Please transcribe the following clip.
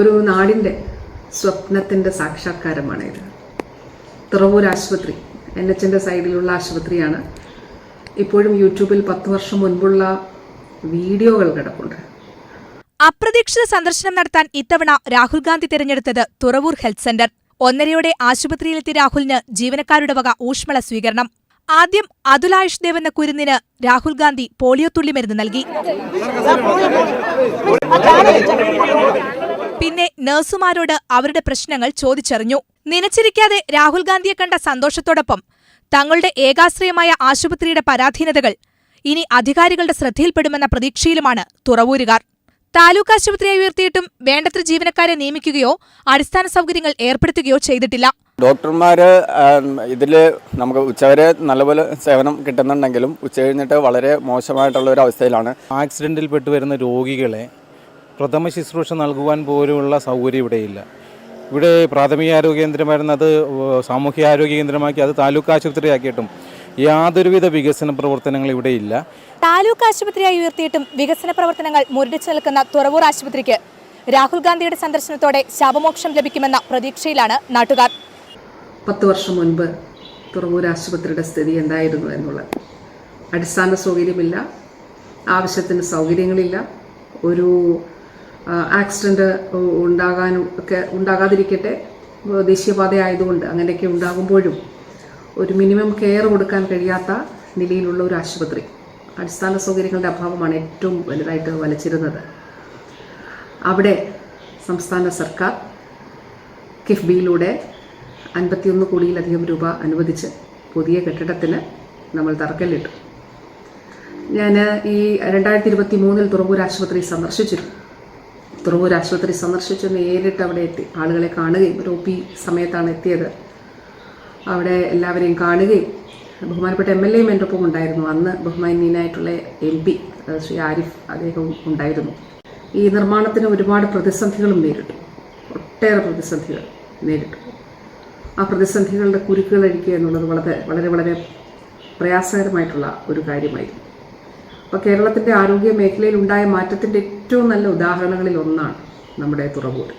ഒരു നാടിൻ്റെ സ്വപ്നത്തിൻ്റെ സാക്ഷാത്കാരമാണിത്. തുറവൂർ ആശുപത്രി NHന്റെ സൈഡിലുള്ള ആശുപത്രിയാണ്. ഇപ്പോഴും യൂട്യൂബിൽ 10 വർഷം മുൻപുള്ള വീഡിയോകൾ കിടപ്പുണ്ട്. അപ്രതീക്ഷിത സന്ദർശനം നടത്താൻ ഇത്തവണ രാഹുൽ ഗാന്ധി തിരഞ്ഞെടുത്തത് തുറവൂർ ഹെൽത്ത് സെന്റർ. 1:30 ആശുപത്രിയിലെത്തിയ രാഹുലിന് ജീവനക്കാരുടെ വക ഊഷ്മള സ്വീകരണം. ആദ്യം അതുലായുഷ് ദേവ് എന്ന കുരുന്നിന് രാഹുൽ ഗാന്ധി പോളിയോ തുള്ളിമരുന്ന് നൽകി. പിന്നെ നഴ്സുമാരോട് അവരുടെ പ്രശ്നങ്ങൾ ചോദിച്ചറിഞ്ഞു. നനച്ചിരിക്കാതെ രാഹുൽ ഗാന്ധിയെ കണ്ട സന്തോഷത്തോടൊപ്പം തങ്ങളുടെ ഏകാശ്രയമായ ആശുപത്രിയുടെ പരാധീനതകൾ ഇനി അധികാരികളുടെ ശ്രദ്ധയിൽപ്പെടുമെന്ന പ്രതീക്ഷയിലുമാണ് തുറവൂരുകാർ. താലൂക്ക് ആശുപത്രിയായി ഉയർത്തിയിട്ടും വേണ്ടത്ര ജീവനക്കാരെ നിയമിക്കുകയോ അടിസ്ഥാന സൗകര്യങ്ങൾ ഏർപ്പെടുത്തുകയോ ചെയ്തിട്ടില്ല. ഡോക്ടർമാര് ഇതില് നമുക്ക് ഉച്ചവരെ നല്ലപോലെ സേവനം കിട്ടുന്നുണ്ടെങ്കിലും ഉച്ചകഴിഞ്ഞിട്ട് വളരെ മോശമായിട്ടുള്ള ഒരു അവസ്ഥയിലാണ്. ആക്സിഡന്റിൽ പെട്ടുവരുന്ന രോഗികളെ പ്രഥമ ശുശ്രൂഷ നൽകുവാൻ പോലുള്ള സൗകര്യം ഇവിടെയില്ല. ഇവിടെ പ്രാഥമികാരോഗ്യ കേന്ദ്രമായിരുന്നു, അത് സാമൂഹ്യാരോഗ്യ കേന്ദ്രമാക്കി അത് താലൂക്ക് ആശുപത്രിയാക്കിയിട്ടും യാതൊരുവിധ വികസന പ്രവർത്തനങ്ങൾ ഇവിടെയില്ല. താലൂക്ക് ആശുപത്രിയായി ഉയർത്തിയിട്ടും വികസന പ്രവർത്തനങ്ങൾ മുരടിച്ചു നിൽക്കുന്ന തുറവൂർ ആശുപത്രിക്ക് രാഹുൽ ഗാന്ധിയുടെ സന്ദർശനത്തോടെ ശാപമോക്ഷം ലഭിക്കുമെന്ന പ്രതീക്ഷയിലാണ് നാട്ടുകാർ. 10 വർഷം മുൻപ് തുറവൂർ ആശുപത്രിയുടെ സ്ഥിതി എന്തായിരുന്നു എന്നുള്ളത്. അടിസ്ഥാന സൗകര്യമില്ല, ആവശ്യത്തിന് സൗകര്യങ്ങളില്ല. ഒരു ആക്സിഡൻറ്റ് ഉണ്ടാകാതിരിക്കട്ടെ, ദേശീയപാത ആയതുകൊണ്ട് അങ്ങനെയൊക്കെ ഉണ്ടാകുമ്പോഴും ഒരു മിനിമം കെയർ കൊടുക്കാൻ കഴിയാത്ത നിലയിലുള്ള ഒരു ആശുപത്രി. അടിസ്ഥാന സൗകര്യങ്ങളുടെ അഭാവമാണ് ഏറ്റവും വലുതായിട്ട് വലച്ചിരുന്നത്. അവിടെ സംസ്ഥാന സർക്കാർ കിഫ്ബിയിലൂടെ 51 കോടിയിലധികം രൂപ അനുവദിച്ച് പുതിയ കെട്ടിടത്തിന് നമ്മൾ തറക്കല്ലിട്ടു. ഞാൻ ഈ 2023 തുറവൂർ ആശുപത്രി സന്ദർശിച്ചിരുന്നു. തുറവൂർ ആശുപത്രി സന്ദർശിച്ച് നേരിട്ട് അവിടെ എത്തി ആളുകളെ കാണുകയും, ഒരു OP സമയത്താണ് എത്തിയത്. അവിടെ എല്ലാവരെയും കാണുകയും, ബഹുമാനപ്പെട്ട MLAയും എൻ്റെ ഒപ്പം ഉണ്ടായിരുന്നു. അന്ന് ബഹുമാനീയനായിട്ടുള്ള MP ശ്രീ ആരിഫ് അദ്ദേഹവും ഉണ്ടായിരുന്നു. ഈ നിർമ്മാണത്തിന് ഒരുപാട് പ്രതിസന്ധികളും നേരിട്ടു, ഒട്ടേറെ പ്രതിസന്ധികൾ നേരിട്ടു. ആ പ്രതിസന്ധികളുടെ കുരുക്കുകൾ അഴിക്കുക എന്നുള്ളത് വളരെ വളരെ പ്രയാസകരമായിട്ടുള്ള ഒരു കാര്യമായിരുന്നു. അപ്പോൾ കേരളത്തിൻ്റെ ആരോഗ്യ മേഖലയിൽ ഉണ്ടായ മാറ്റത്തിൻ്റെ ഏറ്റവും നല്ല ഉദാഹരണങ്ങളിൽ ഒന്നാണ് നമ്മുടെ തുറവൂർ.